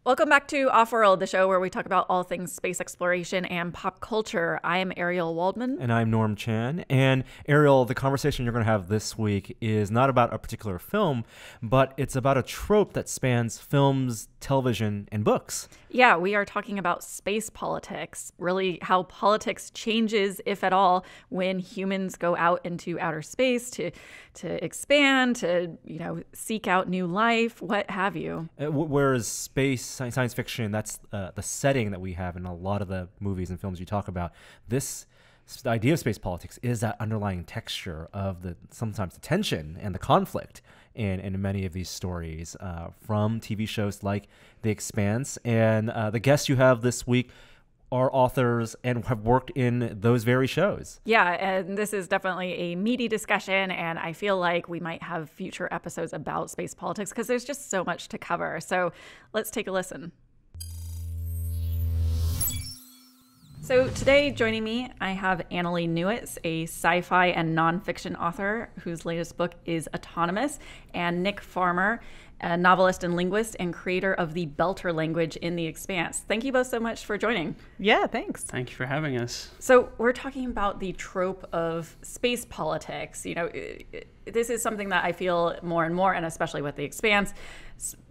Welcome back to Offworld, the show where we talk about all things space exploration and pop culture. I am Ariel Waldman. And I'm Norm Chan. And Ariel, the conversation you're going to have this week is not about a particular film, but it's about a trope that spans films, television, and books. Yeah, we are talking about space politics, really how politics changes, if at all, when humans go out into outer space to expand, to seek out new life, what have you. Whereas space, science fiction, that's the setting that we have in a lot of the movies and films you talk about. The idea of space politics is that underlying texture of sometimes the tension and the conflict in many of these stories from TV shows like The Expanse. And the guests you have this week are authors and have worked in those very shows. Yeah, and this is definitely a meaty discussion, and I feel like we might have future episodes about space politics because there's just so much to cover. So let's take a listen. So today, joining me, I have Annalee Newitz, a sci-fi and nonfiction author whose latest book is Autonomous, and Nick Farmer, a novelist and linguist and creator of the Belter language in The Expanse. Thank you both so much for joining. Yeah, thanks. Thank you for having us. So we're talking about the trope of space politics. This is something that I feel more and more, and especially with The Expanse,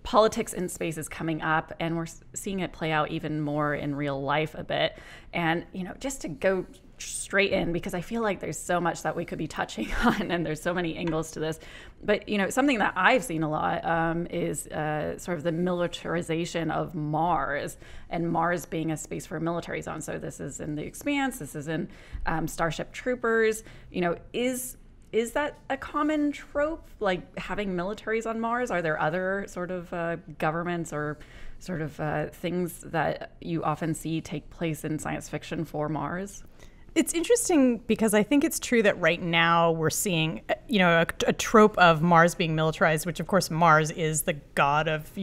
politics in space is coming up, and we're seeing it play out even more in real life a bit. And, just to go straight in, because I feel like there's so much that we could be touching on, and there's so many angles to this. But, something that I've seen a lot is sort of the militarization of Mars, and Mars being a space for a military zone. So this is in The Expanse, this is in Starship Troopers. Is that a common trope, like having militaries on Mars? Are there other sort of governments or sort of things that you often see take place in science fiction for Mars? It's interesting because I think it's true that right now we're seeing, a trope of Mars being militarized, which of course Mars is the god of,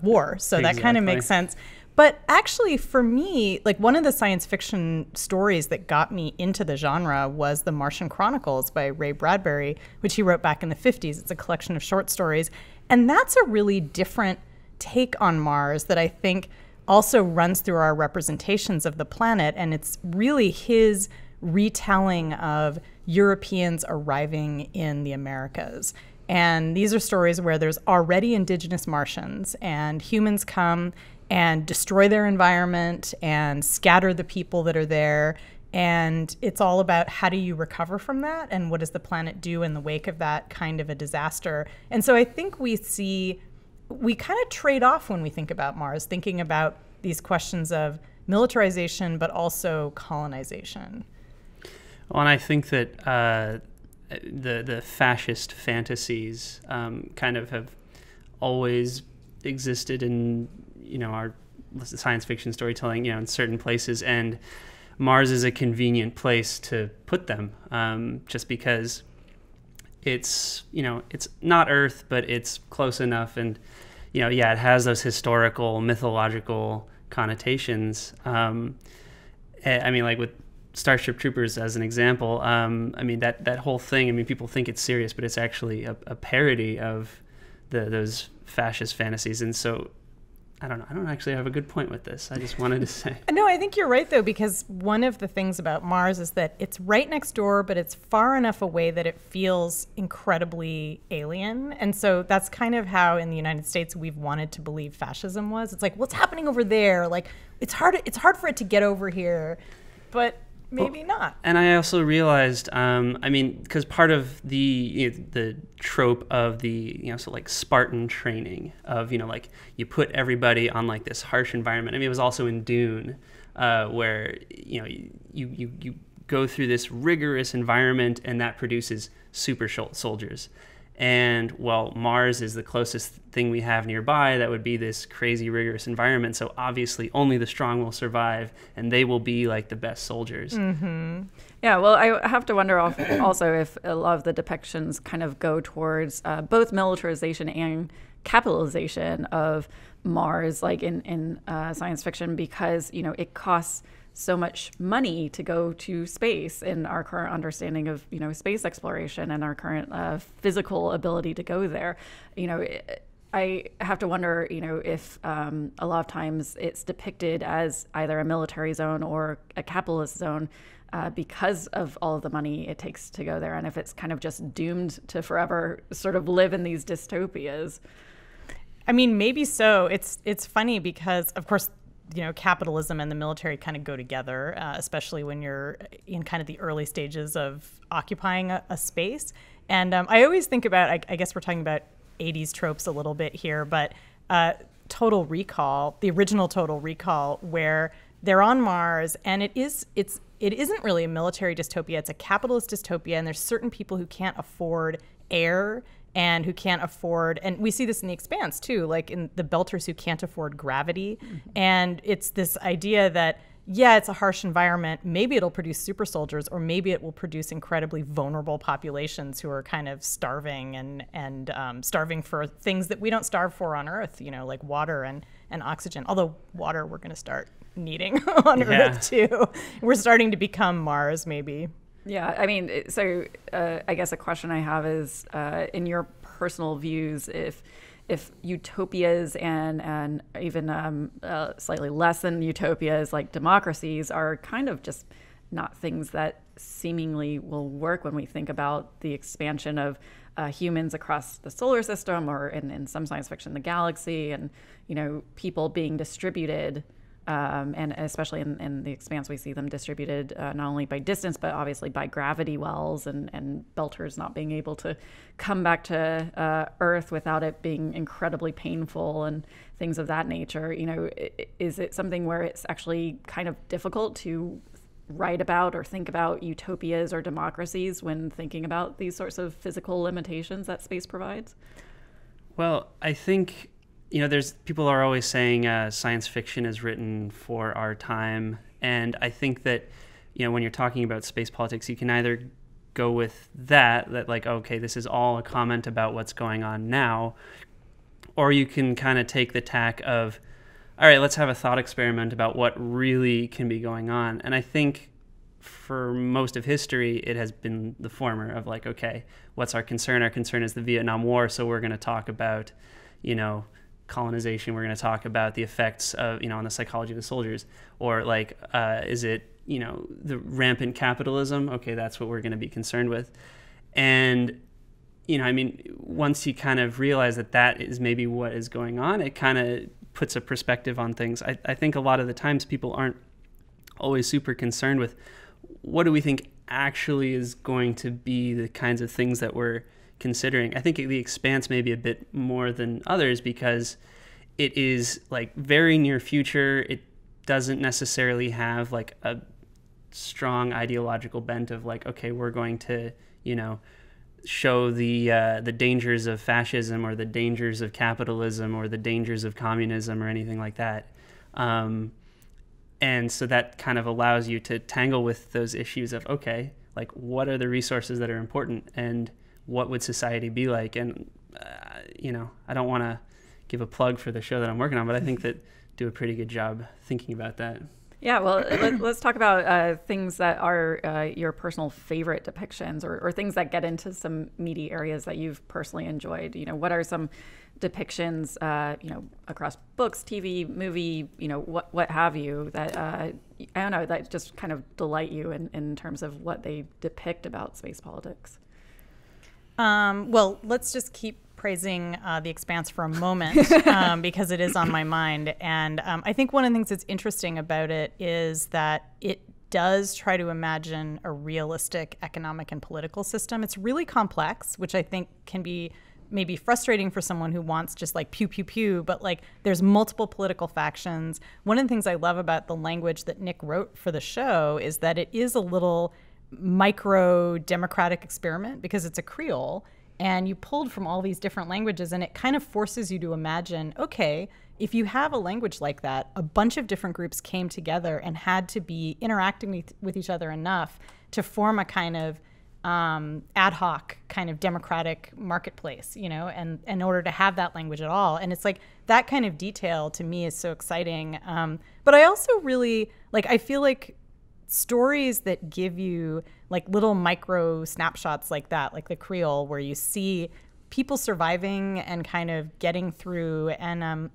war. So Exactly. That kind of makes sense. But actually, for me, like one of the science fiction stories that got me into the genre was the Martian Chronicles by Ray Bradbury, which he wrote back in the 50s. It's a collection of short stories. And that's a really different take on Mars that I think also runs through our representations of the planet. And it's really his retelling of Europeans arriving in the Americas. And these are stories where there's already indigenous Martians, and humans come and destroy their environment and scatter the people that are there. And it's all about how do you recover from that, and what does the planet do in the wake of that kind of a disaster. And so I think we kind of trade off when we think about Mars, thinking about these questions of militarization, but also colonization. Well, and I think that the fascist fantasies kind of have always existed in our science fiction storytelling, in certain places, and Mars is a convenient place to put them, just because it's not Earth, but it's close enough, and it has those historical, mythological connotations. Like with Starship Troopers as an example, that whole thing, people think it's serious, but it's actually a parody of those fascist fantasies. And so I don't actually have a good point with this. I just wanted to say. No, I think you're right, though, because one of the things about Mars is that it's right next door, but it's far enough away that it feels incredibly alien. And so that's kind of how in the United States we've wanted to believe fascism was. It's like, what's happening over there? Like, it's hard for it to get over here, but maybe not. And I also realized, because part of the trope of the, like Spartan training of, like you put everybody on like this harsh environment. It was also in Dune, where, you go through this rigorous environment, and that produces super soldiers. And well, Mars is the closest thing we have nearby that would be this crazy rigorous environment. So obviously only the strong will survive, and they will be like the best soldiers. Mm-hmm. Yeah, well, I have to wonder also if a lot of the depictions kind of go towards both militarization and capitalization of Mars, like in science fiction, because, it costs so much money to go to space in our current understanding of, space exploration and our current physical ability to go there. I have to wonder, if a lot of times it's depicted as either a military zone or a capitalist zone because of all of the money it takes to go there, and if it's kind of just doomed to forever sort of live in these dystopias. I mean, maybe so. It's funny because, of course, capitalism and the military kind of go together, especially when you're in kind of the early stages of occupying a space. And I always think about, I guess we're talking about 80s tropes a little bit here, but Total Recall, the original Total Recall, where they're on Mars, and it isn't really a military dystopia, it's a capitalist dystopia, and there's certain people who can't afford air and who can't afford, and we see this in The Expanse too, like in the Belters who can't afford gravity. And it's this idea that, yeah, it's a harsh environment. Maybe it'll produce super soldiers, or maybe it will produce incredibly vulnerable populations who are kind of starving and starving for things that we don't starve for on Earth, like water and oxygen. Although water we're going to start needing on Earth too. We're starting to become Mars, maybe. Yeah, I mean, so I guess a question I have is, in your personal views, if utopias and even slightly less than utopias like democracies are kind of just not things that seemingly will work when we think about the expansion of humans across the solar system, or in some science fiction, the galaxy, and people being distributed. And especially in The Expanse, we see them distributed not only by distance, but obviously by gravity wells, and Belters not being able to come back to Earth without it being incredibly painful and things of that nature. Is it something where it's actually kind of difficult to write about or think about utopias or democracies when thinking about these sorts of physical limitations that space provides? Well, I think there's people are always saying science fiction is written for our time, and I think that when you're talking about space politics, you can either go with that like, okay, this is all a comment about what's going on now, or you can kind of take the tack of, all right, let's have a thought experiment about what really can be going on. And I think for most of history, it has been the former of like, okay, what's our concern? Our concern is the Vietnam War, so we're going to talk about colonization. We're going to talk about the effects of on the psychology of the soldiers, or like is it the rampant capitalism? Okay, that's what we're going to be concerned with. And once you kind of realize that is maybe what is going on, it kind of puts a perspective on things. I think a lot of the times people aren't always super concerned with what do we think actually is going to be the kinds of things that we're considering. I think The Expanse may be a bit more than others because it is like very near future. It doesn't necessarily have like a strong ideological bent of like, okay, we're going to, show the dangers of fascism or the dangers of capitalism or the dangers of communism or anything like that. And so that kind of allows you to tangle with those issues of, okay, like what are the resources that are important and what would society be like? And, I don't want to give a plug for the show that I'm working on, but I think that do a pretty good job thinking about that. Yeah, well, let's talk about things that are your personal favorite depictions, or things that get into some meaty areas that you've personally enjoyed. What are some depictions, across books, TV, movie, what have you, that, I don't know, that just kind of delight you in terms of what they depict about space politics? Well, let's just keep praising The Expanse for a moment because it is on my mind. And I think one of the things that's interesting about it is that it does try to imagine a realistic economic and political system. It's really complex, which I think can be maybe frustrating for someone who wants just like pew, pew, pew, but like there's multiple political factions. One of the things I love about the language that Nick wrote for the show is that it is a little micro democratic experiment because it's a Creole and you pulled from all these different languages, and it kind of forces you to imagine, okay, if you have a language like that, a bunch of different groups came together and had to be interacting with each other enough to form a kind of ad hoc kind of democratic marketplace, and in order to have that language at all. And it's like that kind of detail to me is so exciting. But I also really I feel like stories that give you like little micro snapshots like that, like the Creole, where you see people surviving and kind of getting through. And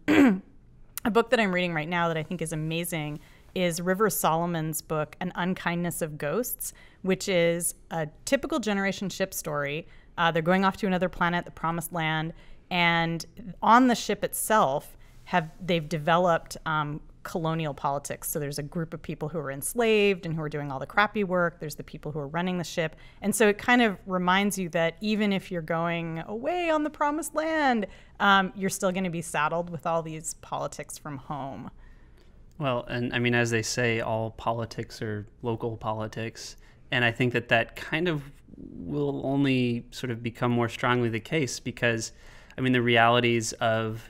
a book that I'm reading right now that I think is amazing is River Solomon's book, An Unkindness of Ghosts, which is a typical generation ship story. They're going off to another planet, the Promised Land, and on the ship itself, they've developed colonial politics. So there's a group of people who are enslaved and who are doing all the crappy work. There's the people who are running the ship. And so it kind of reminds you that even if you're going away on the Promised Land, you're still going to be saddled with all these politics from home. Well, and I mean, as they say, all politics are local politics. And I think that kind of will only sort of become more strongly the case because, I mean, the realities of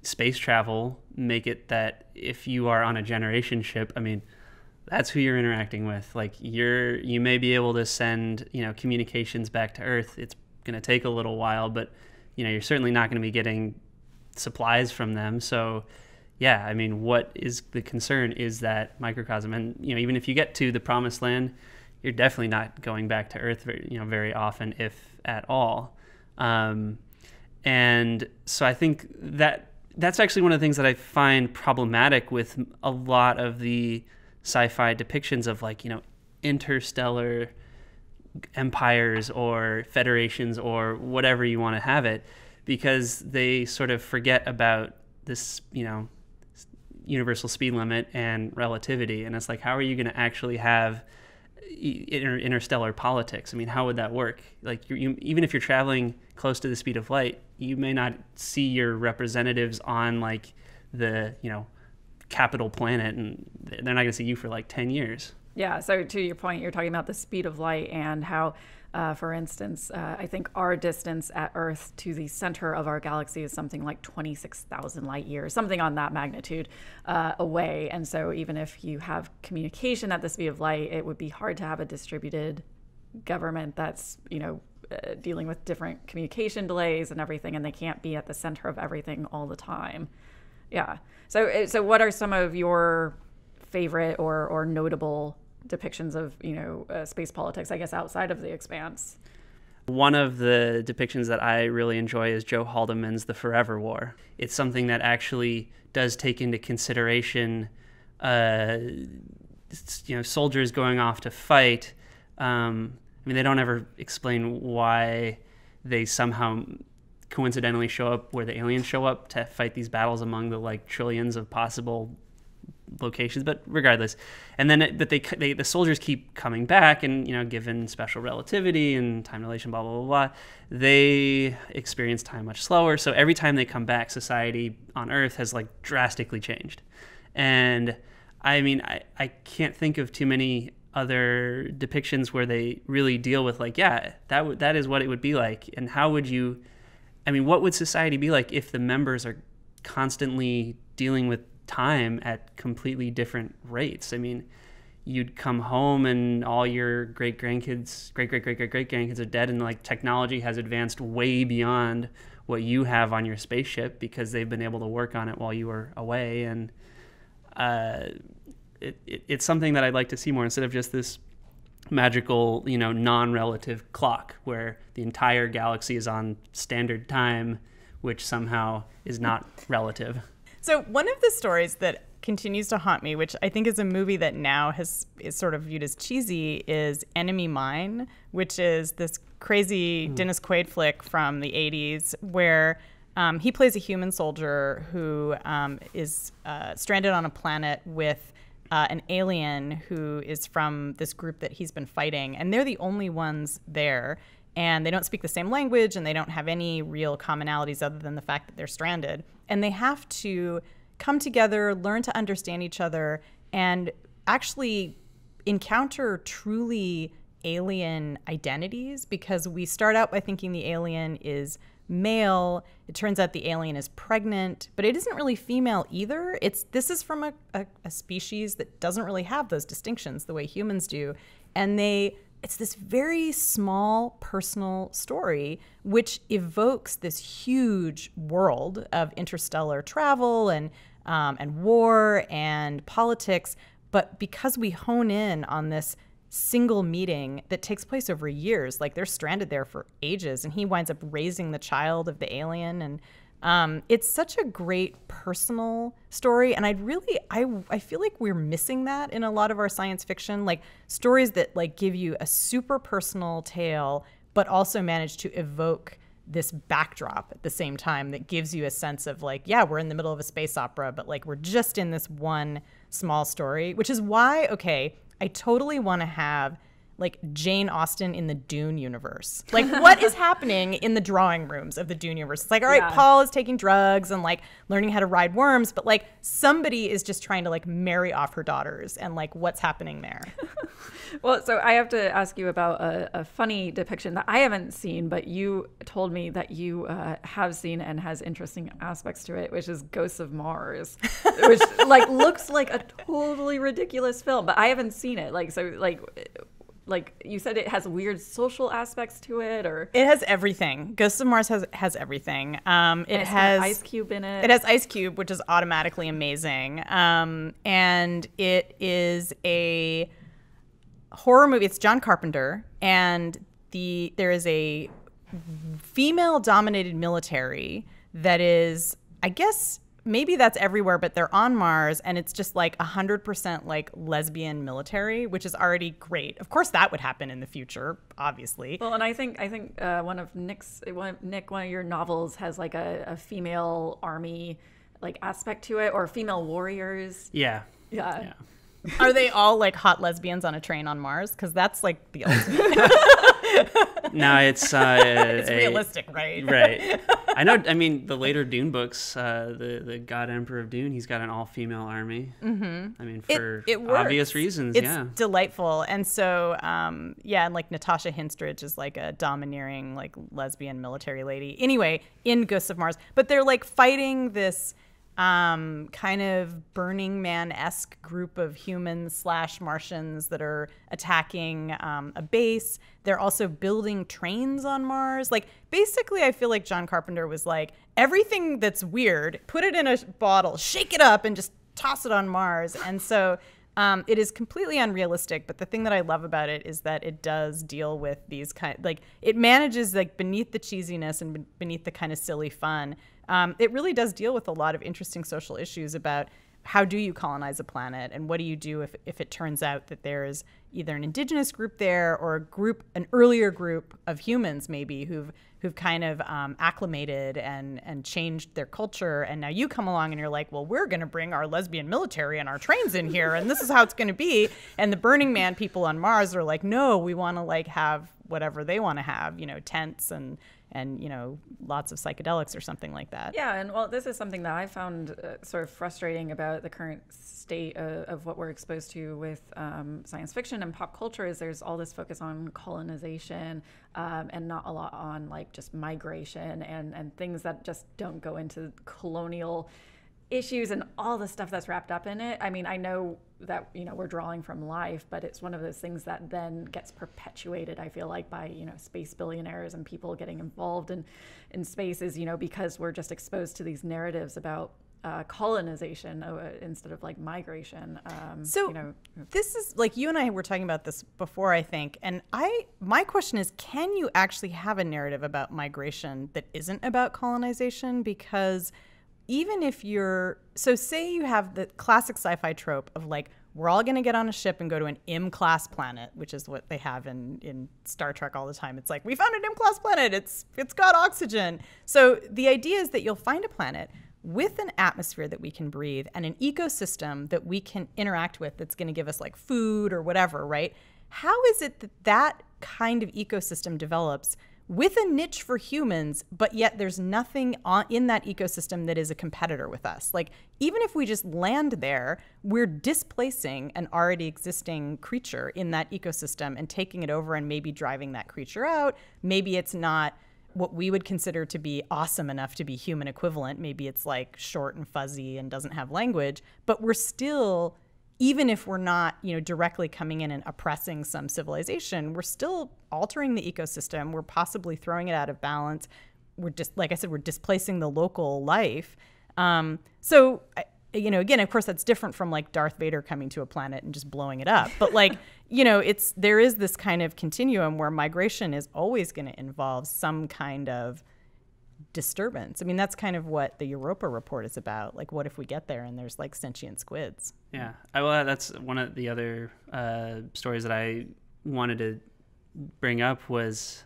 space travel make it that if you are on a generation ship, I mean, that's who you're interacting with. Like you may be able to send, communications back to Earth. It's going to take a little while, but, you're certainly not going to be getting supplies from them. So, yeah, I mean, what is the concern is that microcosm. And, even if you get to the Promised Land, you're definitely not going back to Earth very often, if at all. And so I think that's actually one of the things that I find problematic with a lot of the sci-fi depictions of interstellar empires or federations or whatever you want to have it, because they sort of forget about this, universal speed limit and relativity. And it's like, how are you going to actually have interstellar politics? I mean, how would that work? Like, even if you're traveling close to the speed of light, you may not see your representatives on the capital planet, and they're not going to see you for 10 years. Yeah. So to your point, you're talking about the speed of light and how, for instance, I think our distance at Earth to the center of our galaxy is something like 26,000 light years, something on that magnitude away. And so even if you have communication at the speed of light, it would be hard to have a distributed government that's, dealing with different communication delays and everything, and they can't be at the center of everything all the time. Yeah. So what are some of your favorite or notable depictions of space politics, I guess, outside of the Expanse? One of the depictions that I really enjoy is Joe Haldeman's The Forever War. It's something that actually does take into consideration soldiers going off to fight. I mean, they don't ever explain why they somehow coincidentally show up where the aliens show up to fight these battles among the trillions of possible locations, but regardless. And then the soldiers keep coming back, and given special relativity and time dilation, blah blah blah blah, they experience time much slower. So every time they come back, society on Earth has drastically changed. And I mean, I can't think of too many other depictions where they really deal with that is what it would be like. And how would you, I mean, what would society be like if the members are constantly dealing with time at completely different rates? I mean, you'd come home and all your great-grandkids are dead, and technology has advanced way beyond what you have on your spaceship because they've been able to work on it while you were away. And it's something that I'd like to see more, instead of just this magical, non-relative clock where the entire galaxy is on standard time, which somehow is not relative. So one of the stories that continues to haunt me, which I think is a movie that now is sort of viewed as cheesy, is Enemy Mine, which is this crazy Dennis Quaid flick from the 80s where he plays a human soldier who is stranded on a planet with an alien who is from this group that he's been fighting, and they're the only ones there, and they don't speak the same language, and they don't have any real commonalities other than the fact that they're stranded, and they have to come together, learn to understand each other, and actually encounter truly alien identities, because we start out by thinking the alien is male. It turns out the alien is pregnant, but it isn't really female either. This is from a species that doesn't really have those distinctions the way humans do. And it's this very small personal story which evokes this huge world of interstellar travel and war and politics. But because we hone in on this single meeting that takes place over years. Like they're stranded there for ages, and he winds up raising the child of the alien. And it's such a great personal story. And I feel like we're missing that in a lot of our science fiction, like stories that like give you a super personal tale, but also manage to evoke this backdrop at the same time that gives you a sense of like, yeah, we're in the middle of a space opera, but like we're just in this one small story, which is why, okay, I totally want to have like Jane Austen in the Dune universe. Like what is happening in the drawing rooms of the Dune universe? It's like, all right, Paul is taking drugs and like learning how to ride worms, but like somebody is just trying to like marry off her daughters, and like what's happening there? Well, so I have to ask you about a funny depiction that I haven't seen, but you told me that you have seen and has interesting aspects to it, which is Ghosts of Mars, which like looks like a totally ridiculous film, but I haven't seen it. Like you said, it has weird social aspects to it, or it has everything. Ghosts of Mars has everything. It has Ice Cube in it. It has Ice Cube, which is automatically amazing. And it is a horror movie. It's John Carpenter, and there is a female-dominated military that is, I guess, maybe that's everywhere, but they're on Mars, and it's just like 100% like lesbian military, which is already great. Of course, that would happen in the future, obviously. Well, and I think one of your novels has like a female army like aspect to it, or female warriors. Yeah. Are they all like hot lesbians on a train on Mars? Because that's like the ultimate. No, it's it's realistic, right? Right. I know. I mean, the later Dune books, the God Emperor of Dune, he's got an all-female army. Mm-hmm. I mean, for it obvious reasons. It's delightful, and so and like Natasha Henstridge is like a domineering like lesbian military lady. Anyway, in Ghosts of Mars, but they're like fighting this kind of Burning Man-esque group of humans / Martians that are attacking a base. They're also building trains on Mars. Like, basically, I feel like John Carpenter was like, everything that's weird, put it in a bottle, shake it up, and just toss it on Mars. And so it is completely unrealistic, but the thing that I love about it is that it does deal with these it manages like beneath the cheesiness and beneath the kind of silly fun. It really does deal with a lot of interesting social issues about how do you colonize a planet, and what do you do if it turns out that there's either an indigenous group there or an earlier group of humans maybe who've kind of acclimated and changed their culture, and now you come along and you're like, well, we're going to bring our lesbian military and our trains in here, and this is how it's going to be. And the Burning Man people on Mars are like, no, we want to like have whatever they want to have, tents and lots of psychedelics or something like that. Yeah, and well, this is something that I found sort of frustrating about the current state of what we're exposed to with science fiction and pop culture is there's all this focus on colonization and not a lot on like just migration and things that just don't go into colonial issues and all the stuff that's wrapped up in it. I mean, I know that, we're drawing from life, but it's one of those things that then gets perpetuated, I feel like, by, space billionaires and people getting involved in spaces, because we're just exposed to these narratives about colonization instead of like migration. This is like, you and I were talking about this before, I think, and my question is, can you actually have a narrative about migration that isn't about colonization? Because even if say you have the classic sci-fi trope of like, we're all going to get on a ship and go to an M-class planet, which is what they have in Star Trek all the time. It's like, we found an M-class planet. It's got oxygen. So the idea is that you'll find a planet with an atmosphere that we can breathe and an ecosystem that we can interact with that's going to give us like food or whatever, right? How is it that kind of ecosystem develops with a niche for humans, but yet there's nothing in that ecosystem that is a competitor with us? Like, even if we just land there, we're displacing an already existing creature in that ecosystem and taking it over and maybe driving that creature out. Maybe it's not what we would consider to be awesome enough to be human equivalent. Maybe it's like short and fuzzy and doesn't have language, but we're still, even if we're not, directly coming in and oppressing some civilization, we're still altering the ecosystem. We're possibly throwing it out of balance. We're just, like I said, we're displacing the local life. So again, of course, that's different from like Darth Vader coming to a planet and just blowing it up. But like, there is this kind of continuum where migration is always going to involve some kind of disturbance. I mean, that's kind of what the Europa report is about. Like, what if we get there and there's like sentient squids? Yeah. Well, that's one of the other stories that I wanted to bring up was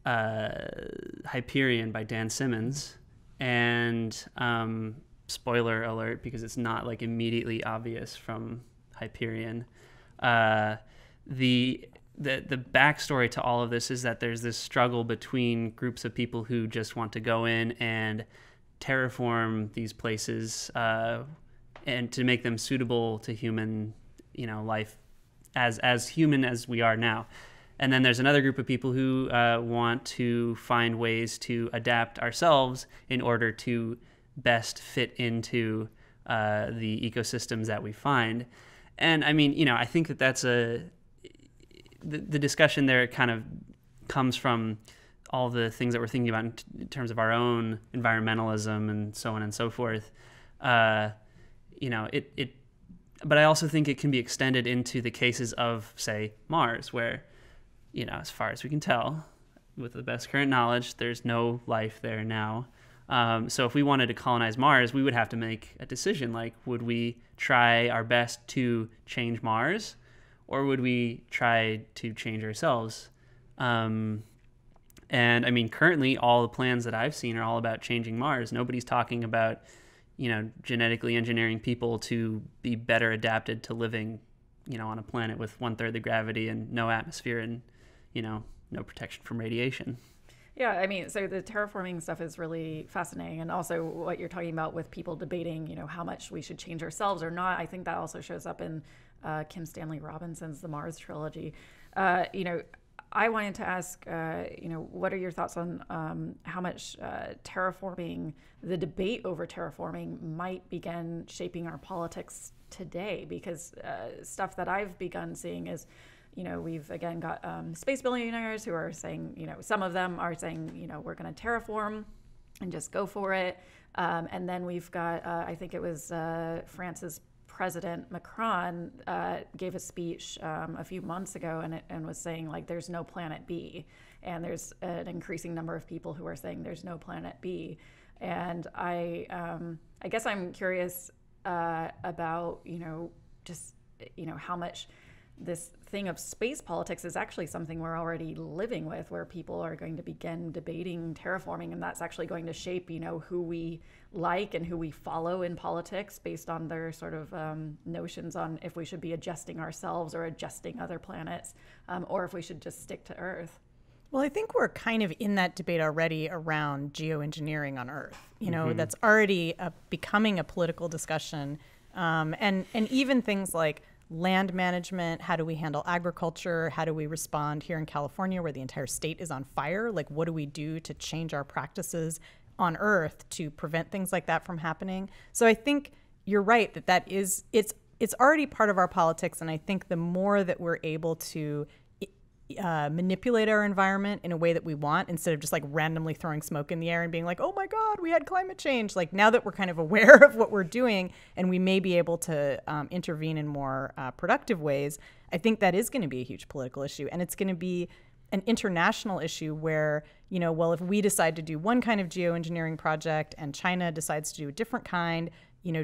Hyperion by Dan Simmons. And spoiler alert, because it's not like immediately obvious from Hyperion. The backstory to all of this is that there's this struggle between groups of people who just want to go in and terraform these places and to make them suitable to human, life as human as we are now. And then there's another group of people who want to find ways to adapt ourselves in order to best fit into the ecosystems that we find. And I mean, I think that's the discussion there kind of comes from all the things that we're thinking about in terms of our own environmentalism and so on and so forth. But I also think it can be extended into the cases of, say, Mars, where, as far as we can tell, with the best current knowledge, there's no life there now. So if we wanted to colonize Mars, we would have to make a decision, like, would we try our best to change Mars, or would we try to change ourselves? And I mean, currently, all the plans that I've seen are all about changing Mars. Nobody's talking about, genetically engineering people to be better adapted to living, on a planet with 1/3 the gravity and no atmosphere and, no protection from radiation. Yeah, I mean, so the terraforming stuff is really fascinating. And also what you're talking about with people debating, how much we should change ourselves or not, I think that also shows up in Kim Stanley Robinson's The Mars Trilogy. I wanted to ask, what are your thoughts on how much terraforming, the debate over terraforming might begin shaping our politics today? Because stuff that I've begun seeing is, we've again got space billionaires who are saying, some of them are saying, we're going to terraform and just go for it. And then we've got, I think it was France's President Macron gave a speech a few months ago and was saying, like, there's no planet B. And there's an increasing number of people who are saying there's no planet B. And I guess I'm curious about, just, how much this thing of space politics is actually something we're already living with, where people are going to begin debating terraforming, and that's actually going to shape, who we like and who we follow in politics based on their sort of notions on if we should be adjusting ourselves or adjusting other planets, or if we should just stick to Earth. Well, I think we're kind of in that debate already around geoengineering on Earth. That's already becoming a political discussion, and even things like land management. How do we handle agriculture? How do we respond here in California where the entire state is on fire? Like, what do we do to change our practices on Earth to prevent things like that from happening? So I think you're right that it's already part of our politics. And I think the more that we're able to manipulate our environment in a way that we want, instead of just like randomly throwing smoke in the air and being like, oh my God, we had climate change. Like, now that we're kind of aware of what we're doing and we may be able to intervene in more productive ways, I think that is going to be a huge political issue. And it's going to be an international issue where, well, if we decide to do one kind of geoengineering project and China decides to do a different kind,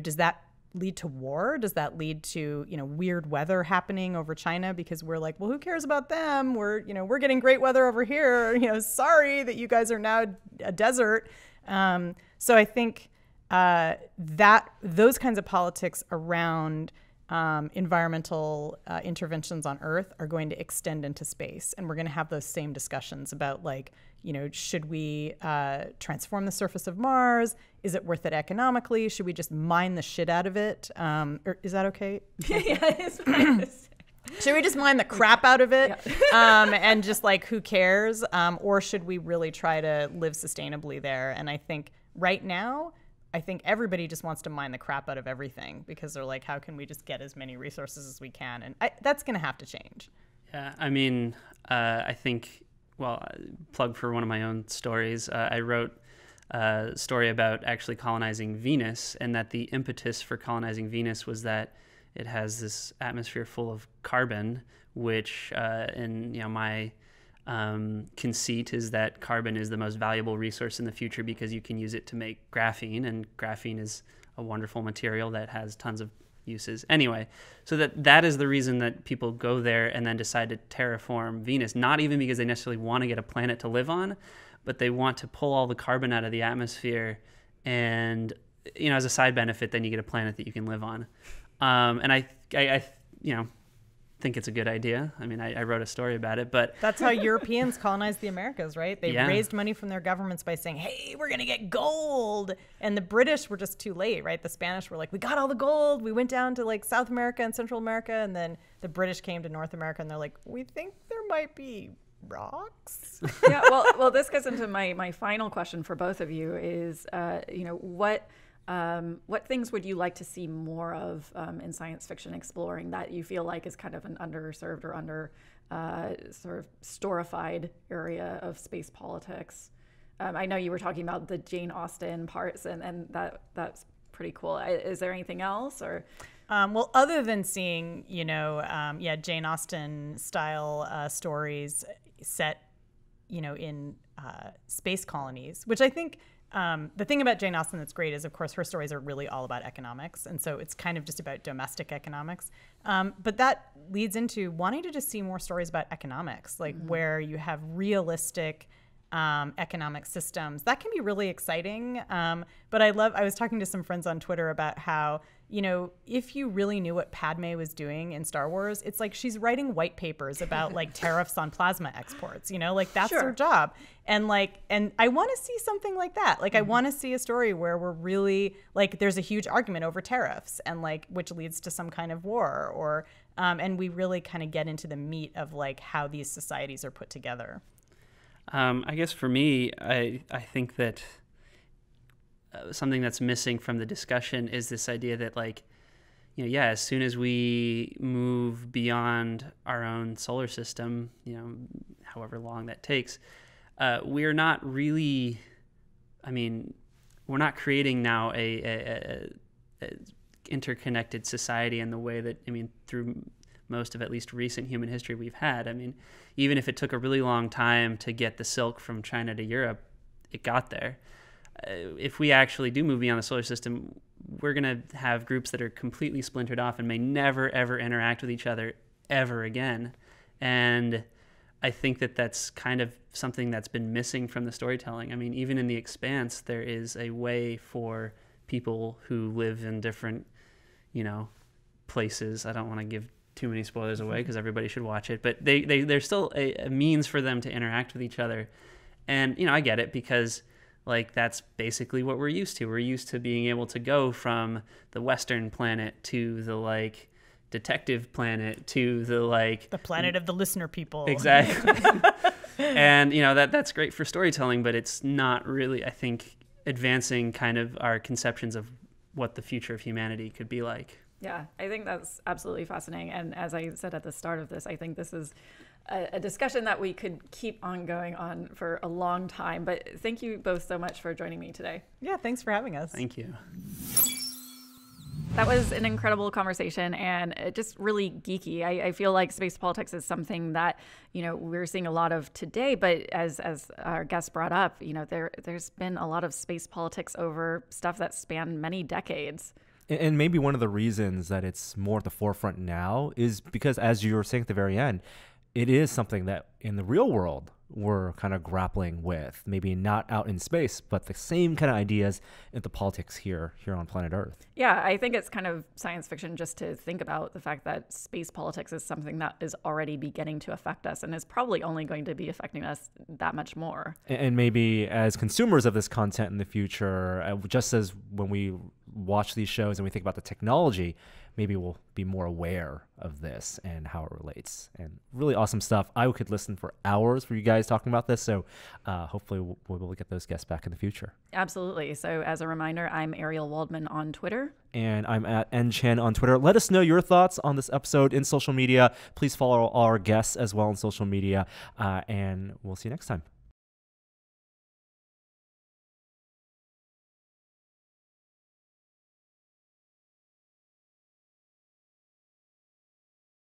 does that lead to war? Does that lead to, weird weather happening over China because we're like, well, who cares about them? We're getting great weather over here. Sorry that you guys are now a desert. So I think that those kinds of politics around environmental interventions on Earth are going to extend into space. And we're going to have those same discussions about, like, should we transform the surface of Mars? Is it worth it economically? Should we just mine the shit out of it? Or is that okay? Yeah, it's fine. Should we just mine the crap out of it? Yeah. And just like, who cares? Or should we really try to live sustainably there? And I think right now, everybody just wants to mine the crap out of everything because they're like, how can we just get as many resources as we can? And that's going to have to change. Yeah, I mean, I think, well, plug for one of my own stories. I wrote story about actually colonizing Venus, and that the impetus for colonizing Venus was that it has this atmosphere full of carbon, which in my conceit is that carbon is the most valuable resource in the future because you can use it to make graphene, and graphene is a wonderful material that has tons of uses. Anyway, so that is the reason that people go there and then decide to terraform Venus, not even because they necessarily want to get a planet to live on, but they want to pull all the carbon out of the atmosphere, and as a side benefit, then you get a planet that you can live on. And I think it's a good idea. I mean, I wrote a story about it, but that's how Europeans colonized the Americas, right? They Yeah. raised money from their governments by saying, hey, we're going to get gold. And the British were just too late, right? The Spanish were like, we got all the gold. We went down to like South America and Central America. And then the British came to North America and they're like, we think there might be rocks. Yeah, well, this gets into my final question for both of you is, what things would you like to see more of in science fiction exploring that you feel like is kind of an underserved or under sort of storified area of space politics? I know you were talking about the Jane Austen parts, and that's pretty cool. Is there anything else, or? Well, other than seeing, Jane Austen style stories set, in space colonies, which I think the thing about Jane Austen that's great is, of course, her stories are really all about economics. And so it's kind of just about domestic economics. But that leads into wanting to just see more stories about economics, like where you have realistic economic systems. That can be really exciting. But I was talking to some friends on Twitter about how, if you really knew what Padme was doing in Star Wars, it's like she's writing white papers about like tariffs on plasma exports, that's Sure. her job. And I want to see something like that. Like I want to see a story where we're really like, there's a huge argument over tariffs and like, which leads to some kind of war or, and we really kind of get into the meat of like how these societies are put together. I guess for me, I think that something that's missing from the discussion is this idea that as soon as we move beyond our own solar system, however long that takes, we're not really, we're not creating now a interconnected society in the way that, through most of at least recent human history we've had. Even if it took a really long time to get the silk from China to Europe, it got there. If we actually do move beyond the solar system, we're going to have groups that are completely splintered off and may never, ever interact with each other ever again. And I think that that's kind of something that's been missing from the storytelling. Even in The Expanse, there is a way for people who live in different, places. I don't want to give too many spoilers away because everybody should watch it, but there's still a means for them to interact with each other. And, I get it because that's basically what we're used to. We're used to being able to go from the Western planet to the detective planet to the planet of the listener people. Exactly. And, that's great for storytelling, but it's not really, I think, advancing kind of our conceptions of what the future of humanity could be like. Yeah, I think that's absolutely fascinating. And as I said at the start of this, I think this is a discussion that we could keep on going on for a long time. But thank you both so much for joining me today. Yeah, thanks for having us. Thank you. That was an incredible conversation and just really geeky. I feel like space politics is something that, we're seeing a lot of today. But as our guest brought up, there's been a lot of space politics over stuff that span many decades. And maybe one of the reasons that it's more at the forefront now is because, as you were saying at the very end, it is something that in the real world we're kind of grappling with. Maybe not out in space, but the same kind of ideas in the politics here on planet Earth. Yeah, I think it's kind of science fiction just to think about the fact that space politics is something that is already beginning to affect us and is probably only going to be affecting us that much more. And maybe as consumers of this content in the future, just as when we watch these shows and we think about the technology, maybe we'll be more aware of this and how it relates. And really awesome stuff. I could listen for hours for you guys talking about this. So hopefully we'll be able to get those guests back in the future. Absolutely. So as a reminder, I'm Ariel Waldman on Twitter. And I'm at nchen on Twitter. Let us know your thoughts on this episode in social media. Please follow our guests as well on social media. And we'll see you next time.